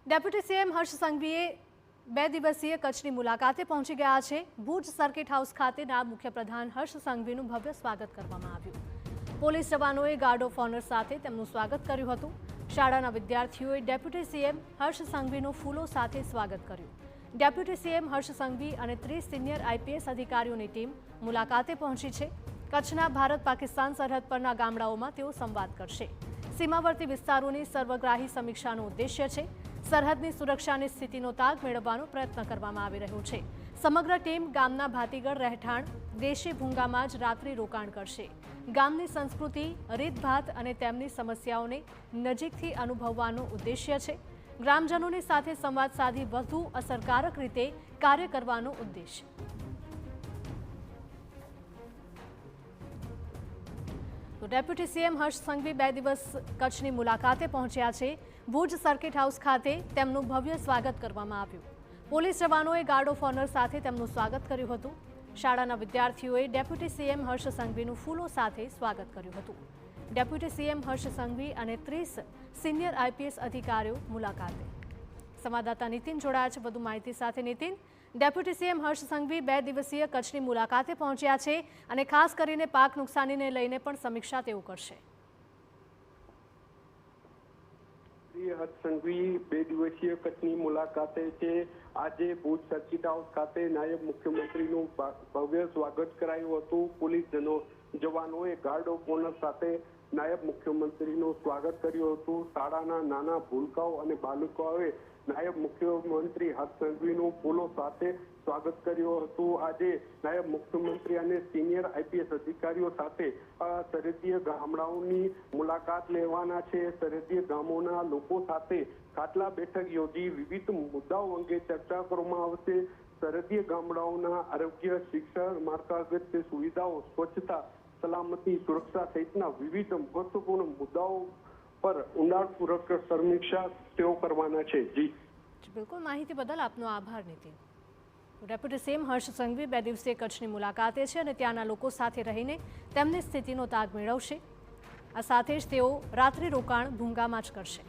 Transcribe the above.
Deputy CM હર્ષ સંઘવીએ 2 દિવસીય કચ્છની મુલાકાતે પહોંચી ગયા છે। ભુજ સર્કિટ હાઉસ ખાતે નાયબ મુખ્યપ્રધાન હર્ષ સંઘવીનું ભવ્ય સ્વાગત કરવામાં આવ્યું। પોલીસ જવાનોએ ગાર્ડ ઓફ ઓનર સાથે તેમનું સ્વાગત કર્યું હતું। શાળાના વિદ્યાર્થીઓએ ડેપ્યુટી સીએમ હર્ષ સંઘવીનું ફૂલો સાથે સ્વાગત કર્યું। ડેપ્યુટી સીએમ હર્ષ સંઘવી અને 30 સિનિયર આઈપીએસ અધિકારીઓની ટીમ મુલાકાતે પહોંચી છે। કચ્છના ભારત પાકિસ્તાન સરહદ પરના ગામડાઓમાં તેઓ સંવાદ કરશે। સીમાવર્તી વિસ્તારોની સર્વગ્રાહી સમીક્ષાનો ઉદ્દેશ્ય છે। સરહદની સુરક્ષાની સ્થિતિનો તાગ મેળવવાનો પ્રયત્ન કરવામાં આવી રહ્યો છે। સમગ્ર ટીમ ગામના ભાતીગળ રહેઠાણ દેશી ભૂંગામાં જ રાત્રિ રોકાણ કરશે। ગામની સંસ્કૃતિ, રીતભાત અને તેમની સમસ્યાઓને નજીકથી અનુભવવાનો ઉદ્દેશ્ય છે। ગ્રામજનોની સાથે સંવાદ સાધી વધુ અસરકારક રીતે કાર્ય કરવાનો ઉદ્દેશ્ય। તો ડેપ્યુટી સીએમ હર્ષ સંઘવી 2 દિવસ કચ્છની મુલાકાતે પહોંચ્યા છે। ભુજ સર્કિટ હાઉસ ખાતે તેમનું ભવ્ય સ્વાગત કરવામાં આવ્યું। પોલીસ જવાનોએ ગાર્ડ ઓફ ઓનર સાથે તેમનું સ્વાગત કર્યું હતું। શાળાના વિદ્યાર્થીઓએ ડેપ્યુટી સીએમ હર્ષ સંઘવીનું ફૂલો સાથે સ્વાગત કર્યું હતું। ડેપ્યુટી સીએમ હર્ષ સંઘવી અને 30 સિનિયર આઈપીએસ અધિકારીઓ મુલાકાતે। સંવાદદાતા નીતિન જોડાયા છે વધુ માહિતી સાથે। નીતિન, ડેપ્યુટી સીએમ હર્ષ સંઘવી 2 દિવસીય કચ્છની મુલાકાતે પહોંચ્યા છે અને ખાસ કરીને પાક નુકસાનીને લઈને પણ સમીક્ષા તેઓ કરશે। હર્ષ સંઘવી 2 દિવસીય કચ્છની મુલાકાતે છે। આજે ભુજ સર્કિટ હાઉસ ખાતે નાયબ મુખ્યમંત્રીનું ભવ્ય સ્વાગત કરાયું હતું। પોલીસ જવાનોએ ગાર્ડ ઓફ ઓનર સાથે નાયબ મુખ્યમંત્રીનું સ્વાગત કર્યું હતું। શાળાના નાના ભૂલકાઓ અને બાળકોએ નાયબ મુખ્યમંત્રી હર્ષ સંઘવીનું ફૂલો સાથે સ્વાગત કર્યું હતું। આજે નાયબ મુખ્યમંત્રી અને સિનિયર આઈપીએસ અધિકારીઓ સાથે સરહદીય ગામડાઓની મુલાકાત લેવાના છે। સરહદીય ગામોના લોકો સાથે ખાટલા બેઠક યોજી વિવિધ મુદ્દાઓ અંગે ચર્ચા કરવામાં આવશે। સરહદીય ગામડાઓના આરોગ્ય, શિક્ષણ, માળખાગત સુવિધાઓ, સ્વચ્છતા, સલામતી, સુરક્ષા સહિતના વિવિધ મહત્વપૂર્ણ મુદ્દાઓ પર ઊંડાણપૂર્વક સમીક્ષા તેઓ કરવાના છે। જી બિલકુલ, માહિતી બદલ આપનો આભાર નીતિન। ડેપ્યુટી સીએમ હર્ષ સંઘવી 2 દિવસીય કચ્છની મુલાકાતે છે અને ત્યાંના લોકો સાથે રહીને તેમની સ્થિતિનો તાગ મેળવશે। આ સાથે જ તેઓ રાત્રિ રોકાણ ભૂંગામાં જ કરશે।